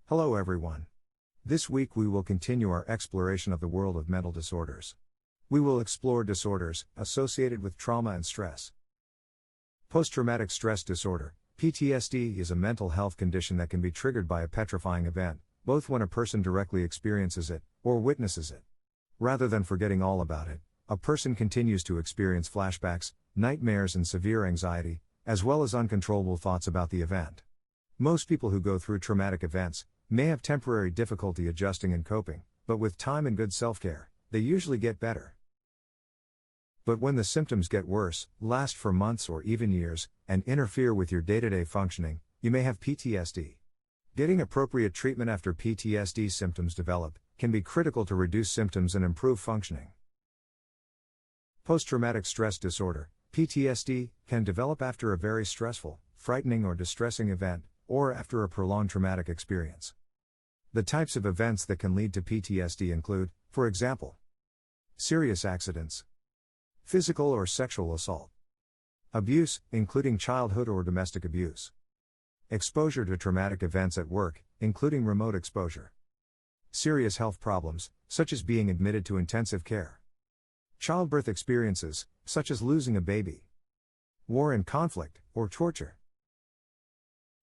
Hello everyone. This week we will continue our exploration of the world of mental disorders. We will explore disorders associated with trauma and stress. Post-traumatic stress disorder, PTSD, is a mental health condition that can be triggered by a petrifying event, both when a person directly experiences it, or witnesses it. Rather than forgetting all about it, a person continues to experience flashbacks, nightmares and severe anxiety, as well as uncontrollable thoughts about the event. Most people who go through traumatic events may have temporary difficulty adjusting and coping, but with time and good self-care, they usually get better. But when the symptoms get worse, last for months or even years, and interfere with your day-to-day functioning, you may have PTSD. Getting appropriate treatment after PTSD symptoms develop can be critical to reduce symptoms and improve functioning. Post-traumatic stress disorder, PTSD, can develop after a very stressful, frightening or distressing event, or after a prolonged traumatic experience. The types of events that can lead to PTSD include, for example, serious accidents, physical or sexual assault, abuse, including childhood or domestic abuse, exposure to traumatic events at work, including remote exposure, serious health problems, such as being admitted to intensive care, childbirth experiences, such as losing a baby, war and conflict, or torture.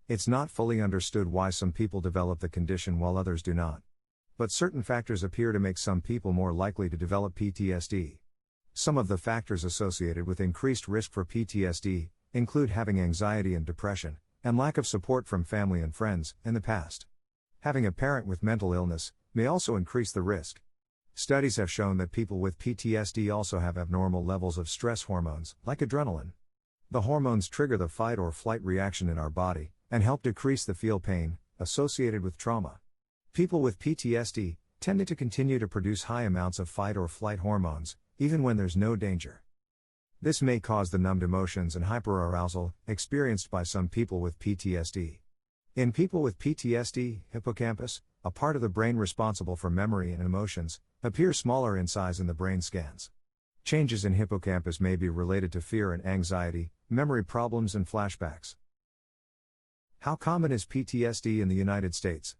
It's not fully understood why some people develop the condition while others do not. But certain factors appear to make some people more likely to develop PTSD. Some of the factors associated with increased risk for PTSD include having anxiety and depression, and lack of support from family and friends in the past. Having a parent with mental illness may also increase the risk. Studies have shown that people with PTSD also have abnormal levels of stress hormones, like adrenaline. The hormones trigger the fight or flight reaction in our body, and help decrease the feel pain associated with trauma. People with PTSD tend to continue to produce high amounts of fight or flight hormones, even when there's no danger. This may cause the numbed emotions and hyperarousal experienced by some people with PTSD. In people with PTSD, hippocampus, a part of the brain responsible for memory and emotions, appears smaller in size in the brain scans. Changes in hippocampus may be related to fear and anxiety, memory problems and flashbacks. How common is PTSD in the United States?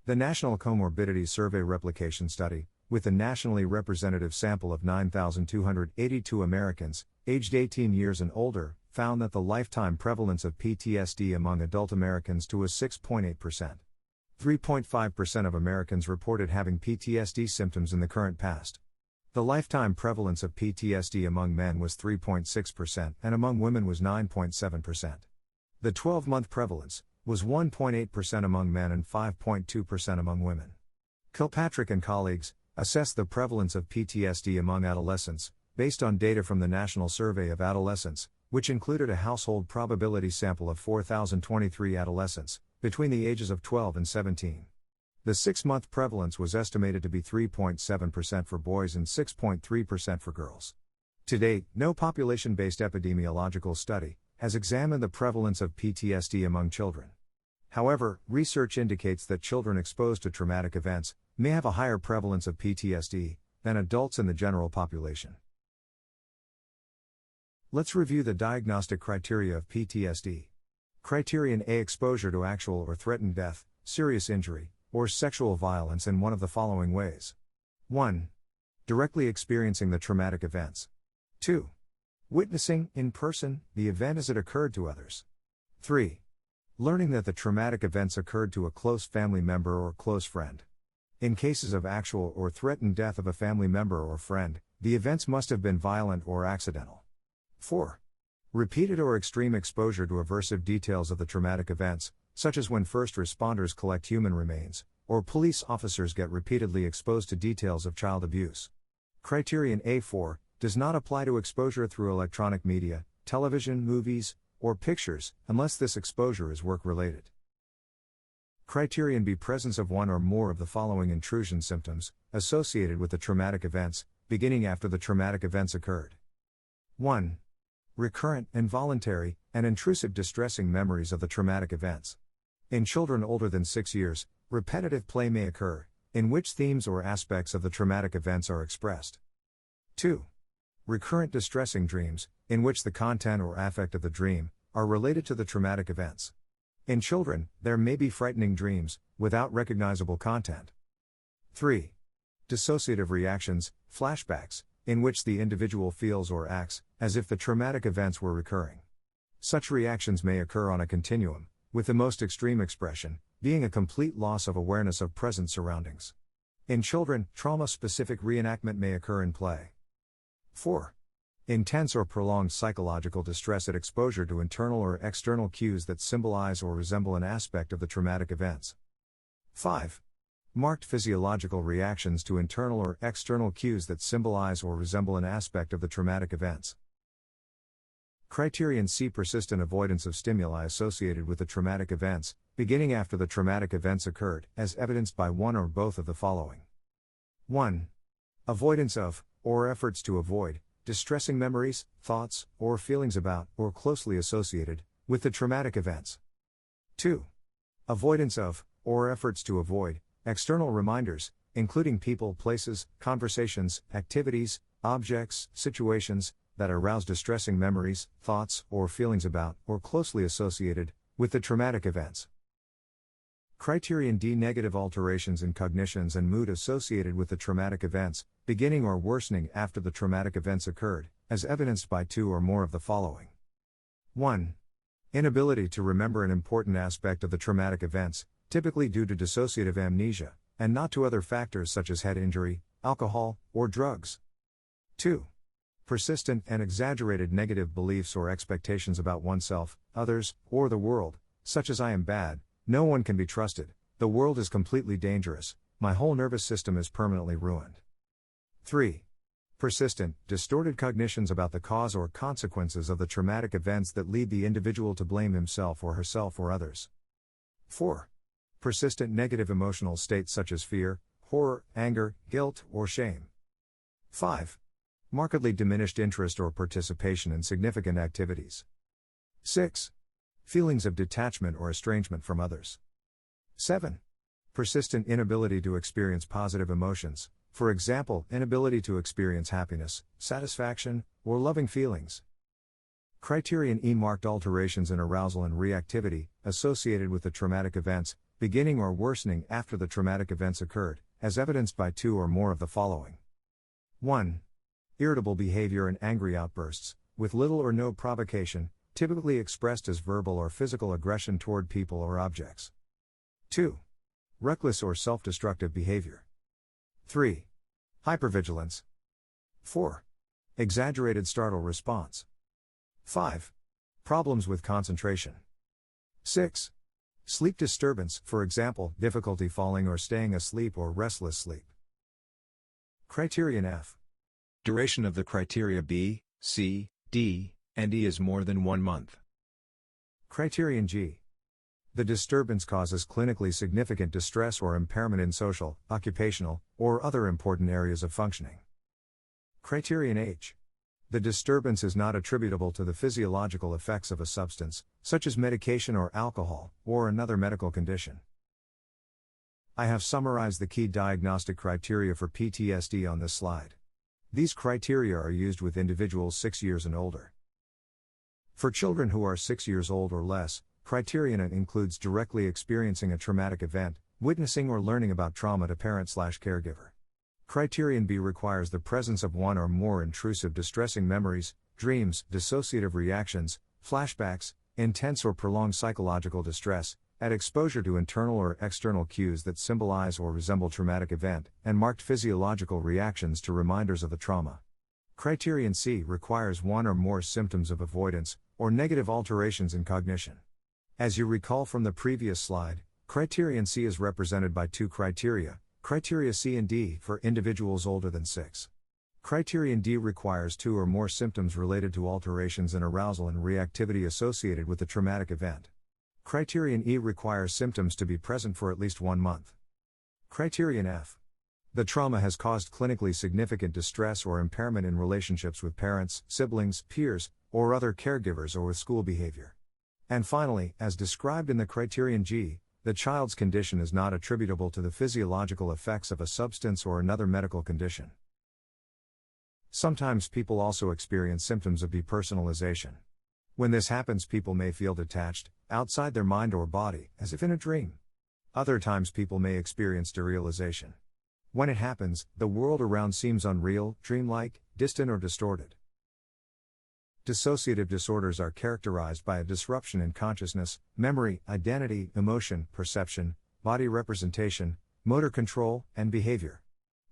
The National Comorbidity Survey Replication Study, with a nationally representative sample of 9,282 Americans, aged 18 years and older, found that the lifetime prevalence of PTSD among adult Americans was 6.8%. 3.5% of Americans reported having PTSD symptoms in the current past. The lifetime prevalence of PTSD among men was 3.6% and among women was 9.7%. The 12-month prevalence was 1.8% among men and 5.2% among women. Kilpatrick and colleagues assessed the prevalence of PTSD among adolescents, based on data from the National Survey of Adolescents, which included a household probability sample of 4,023 adolescents, between the ages of 12 and 17. The 6-month prevalence was estimated to be 3.7% for boys and 6.3% for girls. To date, no population-based epidemiological study has examined the prevalence of PTSD among children. However, research indicates that children exposed to traumatic events may have a higher prevalence of PTSD than adults in the general population. Let's review the diagnostic criteria of PTSD. Criterion A: exposure to actual or threatened death, serious injury, or sexual violence in one of the following ways. 1. Directly experiencing the traumatic events. 2. Witnessing, in person, the event as it occurred to others. 3. Learning that the traumatic events occurred to a close family member or close friend. In cases of actual or threatened death of a family member or friend, the events must have been violent or accidental. 4. Repeated or extreme exposure to aversive details of the traumatic events, such as when first responders collect human remains, or police officers get repeatedly exposed to details of child abuse. Criterion A4 does not apply to exposure through electronic media, television, movies, or pictures, unless this exposure is work-related. Criterion B: presence of one or more of the following intrusion symptoms, associated with the traumatic events, beginning after the traumatic events occurred. 1. Recurrent, involuntary, and intrusive distressing memories of the traumatic events. In children older than 6 years, repetitive play may occur, in which themes or aspects of the traumatic events are expressed. 2. Recurrent distressing dreams, in which the content or affect of the dream are related to the traumatic events. In children, there may be frightening dreams, without recognizable content. 3. Dissociative reactions, flashbacks, in which the individual feels or acts as if the traumatic events were recurring. Such reactions may occur on a continuum, with the most extreme expression being a complete loss of awareness of present surroundings. In children, trauma-specific reenactment may occur in play. 4. Intense or prolonged psychological distress at exposure to internal or external cues that symbolize or resemble an aspect of the traumatic events. 5. Marked physiological reactions to internal or external cues that symbolize or resemble an aspect of the traumatic events. Criterion C. Persistent avoidance of stimuli associated with the traumatic events, beginning after the traumatic events occurred, as evidenced by one or both of the following. 1. Avoidance of, or efforts to avoid, distressing memories, thoughts, or feelings about, or closely associated, with the traumatic events. 2. Avoidance of, or efforts to avoid, external reminders, including people, places, conversations, activities, objects, situations, that arouse distressing memories, thoughts, or feelings about, or closely associated, with the traumatic events. Criterion D. Negative alterations in cognitions and mood associated with the traumatic events, beginning or worsening after the traumatic events occurred, as evidenced by two or more of the following. 1. Inability to remember an important aspect of the traumatic events, typically due to dissociative amnesia, and not to other factors such as head injury, alcohol, or drugs. 2. Persistent and exaggerated negative beliefs or expectations about oneself, others, or the world, such as I am bad, no one can be trusted, the world is completely dangerous, my whole nervous system is permanently ruined. 3. Persistent, distorted cognitions about the cause or consequences of the traumatic events that lead the individual to blame himself or herself or others. 4. Persistent negative emotional states such as fear, horror, anger, guilt, or shame. 5. Markedly diminished interest or participation in significant activities. 6. Feelings of detachment or estrangement from others. 7. Persistent inability to experience positive emotions, for example, inability to experience happiness, satisfaction, or loving feelings. Criterion E. Marked alterations in arousal and reactivity, associated with the traumatic events, beginning or worsening after the traumatic events occurred, as evidenced by two or more of the following. 1. Irritable behavior and angry outbursts, with little or no provocation, typically expressed as verbal or physical aggression toward people or objects. 2. Reckless or self-destructive behavior. 3. Hypervigilance. 4. Exaggerated startle response. 5. Problems with concentration. 6. Sleep disturbance, for example, difficulty falling or staying asleep or restless sleep. Criterion F. Duration of the criteria B, C, D, and E is more than 1 month. Criterion G. The disturbance causes clinically significant distress or impairment in social, occupational, or other important areas of functioning. Criterion H. The disturbance is not attributable to the physiological effects of a substance, such as medication or alcohol, or another medical condition. I have summarized the key diagnostic criteria for PTSD on this slide. These criteria are used with individuals 6 years and older. For children who are 6 years old or less, criterion A includes directly experiencing a traumatic event, witnessing or learning about trauma to parent/caregiver. Criterion B requires the presence of one or more intrusive distressing memories, dreams, dissociative reactions, flashbacks, intense or prolonged psychological distress, at exposure to internal or external cues that symbolize or resemble traumatic event, and marked physiological reactions to reminders of the trauma. Criterion C requires one or more symptoms of avoidance, or negative alterations in cognition. As you recall from the previous slide, Criterion C is represented by two criteria, criteria C and D for individuals older than 6. Criterion D requires two or more symptoms related to alterations in arousal and reactivity associated with the traumatic event. Criterion E requires symptoms to be present for at least 1 month. Criterion F. The trauma has caused clinically significant distress or impairment in relationships with parents, siblings, peers, or other caregivers or with school behavior. And finally, as described in the Criterion G, the child's condition is not attributable to the physiological effects of a substance or another medical condition. Sometimes people also experience symptoms of depersonalization. When this happens, people may feel detached, outside their mind or body, as if in a dream. Other times people may experience derealization. When it happens, the world around seems unreal, dreamlike, distant or distorted. Dissociative disorders are characterized by a disruption in consciousness, memory, identity, emotion, perception, body representation, motor control, and behavior.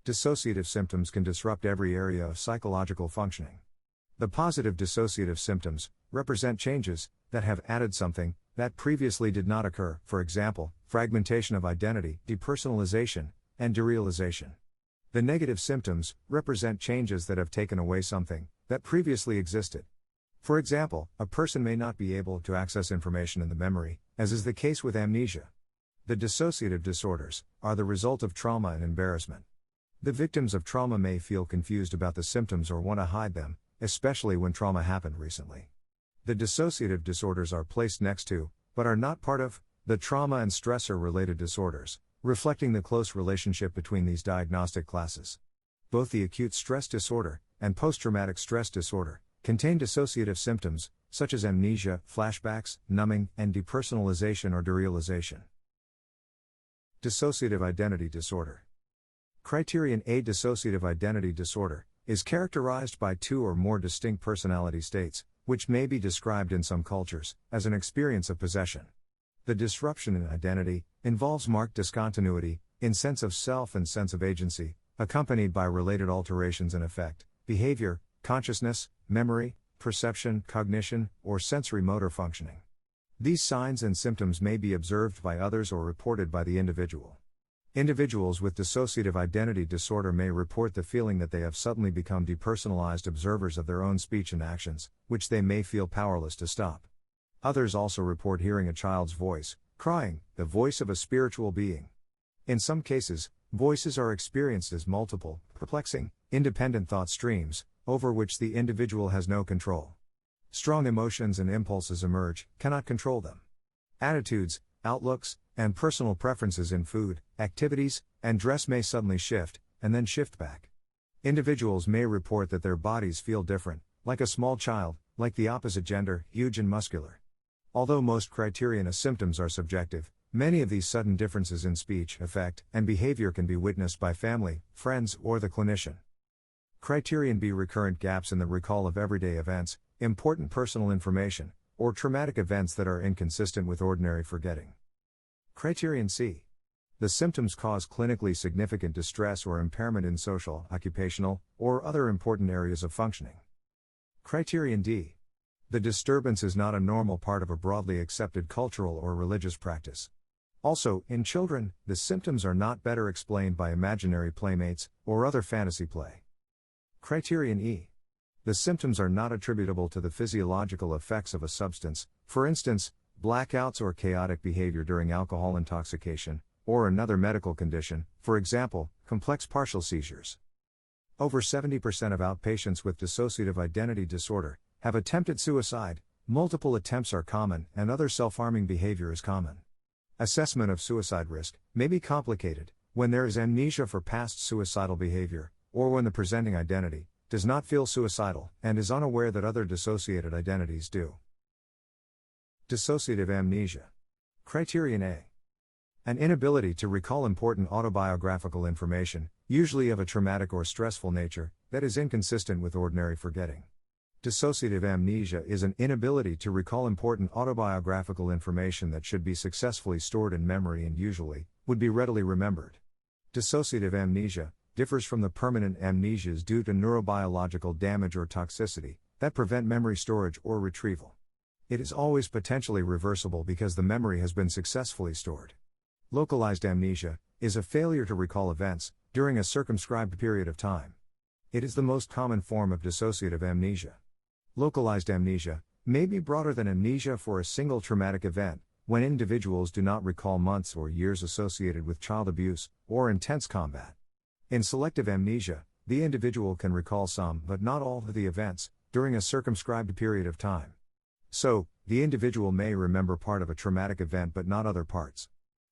Dissociative symptoms can disrupt every area of psychological functioning. The positive dissociative symptoms represent changes that have added something that previously did not occur, for example, fragmentation of identity, depersonalization, and derealization. The negative symptoms represent changes that have taken away something that previously existed. For example, a person may not be able to access information in the memory, as is the case with amnesia. The dissociative disorders are the result of trauma and embarrassment. The victims of trauma may feel confused about the symptoms or want to hide them, especially when trauma happened recently. The dissociative disorders are placed next to, but are not part of, the trauma and stressor-related disorders, reflecting the close relationship between these diagnostic classes. Both the acute stress disorder and post-traumatic stress disorder contain dissociative symptoms, such as amnesia, flashbacks, numbing, and depersonalization or derealization. Dissociative identity disorder. Criterion A. Dissociative identity disorder is characterized by two or more distinct personality states, which may be described in some cultures as an experience of possession. The disruption in identity involves marked discontinuity in sense of self and sense of agency, accompanied by related alterations in affect, behavior, consciousness, memory, perception, cognition, or sensory motor functioning. These signs and symptoms may be observed by others or reported by the individual. Individuals with dissociative identity disorder may report the feeling that they have suddenly become depersonalized observers of their own speech and actions, which they may feel powerless to stop. Others also report hearing a child's voice, crying, the voice of a spiritual being. In some cases, voices are experienced as multiple, perplexing, independent thought streams, over which the individual has no control. Strong emotions and impulses emerge, cannot control them. Attitudes, outlooks, and personal preferences in food, activities, and dress may suddenly shift, and then shift back. Individuals may report that their bodies feel different, like a small child, like the opposite gender, huge and muscular. Although most criterion A symptoms are subjective, many of these sudden differences in speech, affect, and behavior can be witnessed by family, friends, or the clinician. Criterion B. Recurrent gaps in the recall of everyday events, important personal information, or traumatic events that are inconsistent with ordinary forgetting. Criterion C. The symptoms cause clinically significant distress or impairment in social, occupational, or other important areas of functioning. Criterion D. The disturbance is not a normal part of a broadly accepted cultural or religious practice. Also, in children, the symptoms are not better explained by imaginary playmates or other fantasy play. Criterion E. The symptoms are not attributable to the physiological effects of a substance, for instance, blackouts or chaotic behavior during alcohol intoxication, or another medical condition, for example, complex partial seizures. Over 70% of outpatients with dissociative identity disorder have attempted suicide, multiple attempts are common, and other self-harming behavior is common. Assessment of suicide risk may be complicated when there is amnesia for past suicidal behavior, or when the presenting identity does not feel suicidal and is unaware that other dissociated identities do. Dissociative amnesia. Criterion A. An inability to recall important autobiographical information, usually of a traumatic or stressful nature, that is inconsistent with ordinary forgetting. Dissociative amnesia is an inability to recall important autobiographical information that should be successfully stored in memory and usually would be readily remembered. Dissociative amnesia differs from the permanent amnesias due to neurobiological damage or toxicity that prevent memory storage or retrieval. It is always potentially reversible because the memory has been successfully stored. Localized amnesia is a failure to recall events during a circumscribed period of time. It is the most common form of dissociative amnesia. Localized amnesia may be broader than amnesia for a single traumatic event, when individuals do not recall months or years associated with child abuse or intense combat. In selective amnesia, the individual can recall some but not all of the events during a circumscribed period of time. So, the individual may remember part of a traumatic event but not other parts.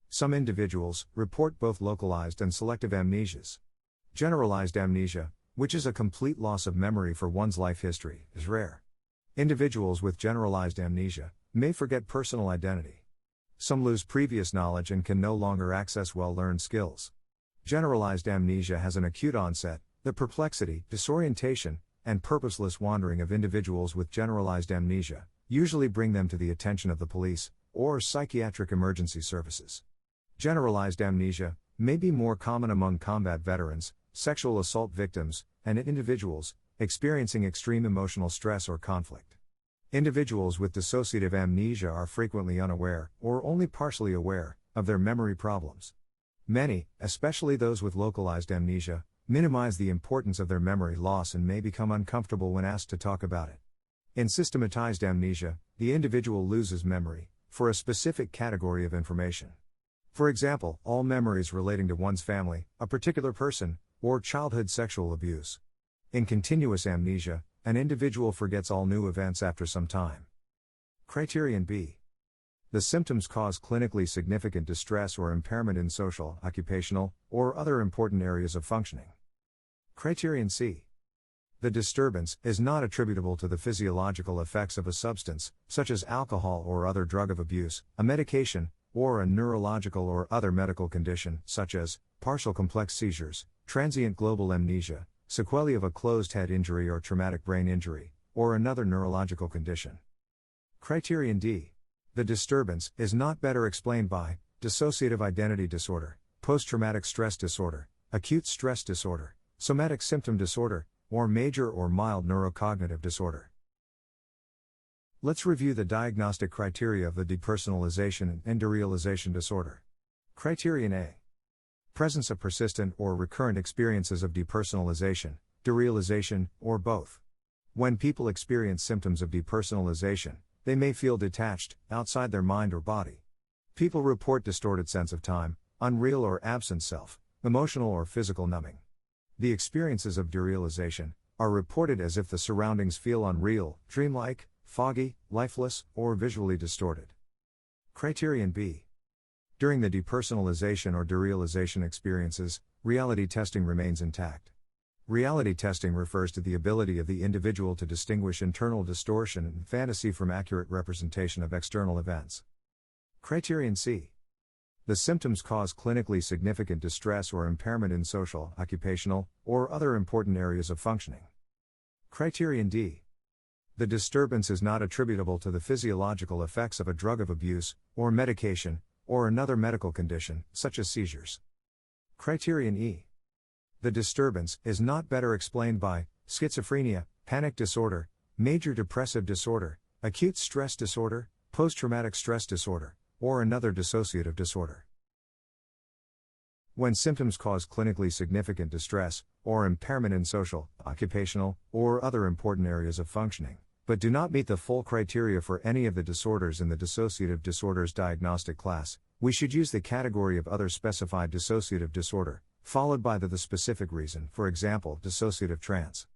Some individuals report both localized and selective amnesias. Generalized amnesia, which is a complete loss of memory for one's life history, is rare. Individuals with generalized amnesia may forget personal identity. Some lose previous knowledge and can no longer access well-learned skills. Generalized amnesia has an acute onset. The perplexity, disorientation, and purposeless wandering of individuals with generalized amnesia usually bring them to the attention of the police or psychiatric emergency services. Generalized amnesia may be more common among combat veterans, sexual assault victims, and individuals experiencing extreme emotional stress or conflict. Individuals with dissociative amnesia are frequently unaware, or only partially aware, of their memory problems. Many, especially those with localized amnesia, minimize the importance of their memory loss and may become uncomfortable when asked to talk about it. In systematized amnesia, the individual loses memory for a specific category of information. For example, all memories relating to one's family, a particular person, or childhood sexual abuse. In continuous amnesia, an individual forgets all new events after some time. Criterion B. The symptoms cause clinically significant distress or impairment in social, occupational, or other important areas of functioning. Criterion C. The disturbance is not attributable to the physiological effects of a substance, such as alcohol or other drug of abuse, a medication, or a neurological or other medical condition, such as partial complex seizures, transient global amnesia, sequelae of a closed head injury or traumatic brain injury, or another neurological condition. Criterion D. The disturbance is not better explained by dissociative identity disorder, post-traumatic stress disorder, acute stress disorder, somatic symptom disorder, or major or mild neurocognitive disorder. Let's review the diagnostic criteria of the depersonalization and derealization disorder. Criterion A. Presence of persistent or recurrent experiences of depersonalization, derealization, or both. When people experience symptoms of depersonalization, they may feel detached, outside their mind or body. People report distorted sense of time, unreal or absent self, emotional or physical numbing. The experiences of derealization are reported as if the surroundings feel unreal, dreamlike, foggy, lifeless, or visually distorted. Criterion B. During the depersonalization or derealization experiences, reality testing remains intact. Reality testing refers to the ability of the individual to distinguish internal distortion and fantasy from accurate representation of external events. Criterion C. The symptoms cause clinically significant distress or impairment in social, occupational, or other important areas of functioning. Criterion D. The disturbance is not attributable to the physiological effects of a drug of abuse, or medication, or another medical condition, such as seizures. Criterion E. The disturbance is not better explained by schizophrenia, panic disorder, major depressive disorder, acute stress disorder, post-traumatic stress disorder, or another dissociative disorder. When symptoms cause clinically significant distress, or impairment in social, occupational, or other important areas of functioning, but do not meet the full criteria for any of the disorders in the dissociative disorders diagnostic class, we should use the category of other specified dissociative disorder, followed by the specific reason, for example, dissociative trance.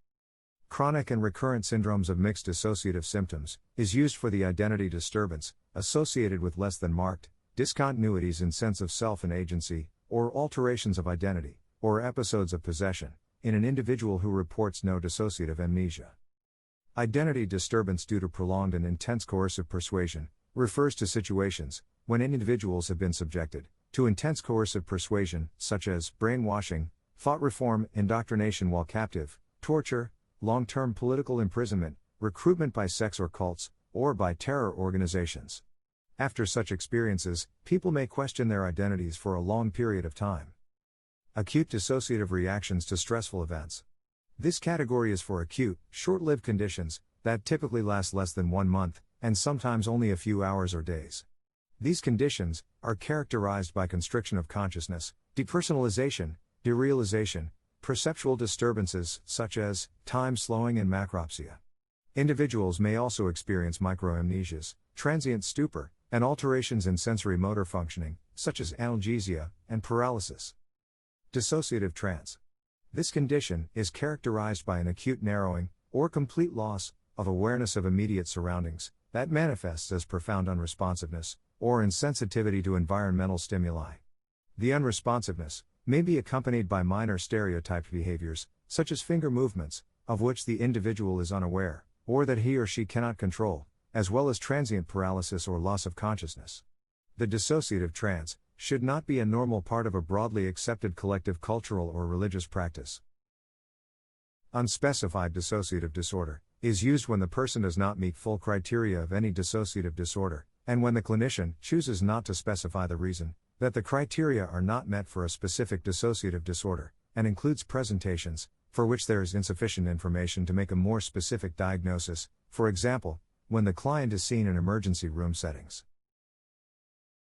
Chronic and recurrent syndromes of mixed dissociative symptoms is used for the identity disturbance associated with less than marked discontinuities in sense of self and agency, or alterations of identity, or episodes of possession, in an individual who reports no dissociative amnesia. Identity disturbance due to prolonged and intense coercive persuasion refers to situations when individuals have been subjected to intense coercive persuasion, such as brainwashing, thought reform, indoctrination while captive, torture, long-term political imprisonment, recruitment by sex or cults, or by terror organizations. After such experiences, people may question their identities for a long period of time. Acute dissociative reactions to stressful events. This category is for acute, short-lived conditions that typically last less than 1 month, and sometimes only a few hours or days. These conditions are characterized by constriction of consciousness, depersonalization, derealization, perceptual disturbances such as time slowing and macropsia. Individuals may also experience microamnesias, transient stupor, and alterations in sensory motor functioning, such as analgesia and paralysis. Dissociative trance. This condition is characterized by an acute narrowing, or complete loss, of awareness of immediate surroundings, that manifests as profound unresponsiveness, or insensitivity to environmental stimuli. The unresponsiveness may be accompanied by minor stereotyped behaviors, such as finger movements, of which the individual is unaware, or that he or she cannot control, as well as transient paralysis or loss of consciousness. The dissociative trance should not be a normal part of a broadly accepted collective cultural or religious practice. Unspecified dissociative disorder is used when the person does not meet full criteria of any dissociative disorder, and when the clinician chooses not to specify the reason that the criteria are not met for a specific dissociative disorder, and includes presentations for which there is insufficient information to make a more specific diagnosis, for example, when the client is seen in emergency room settings.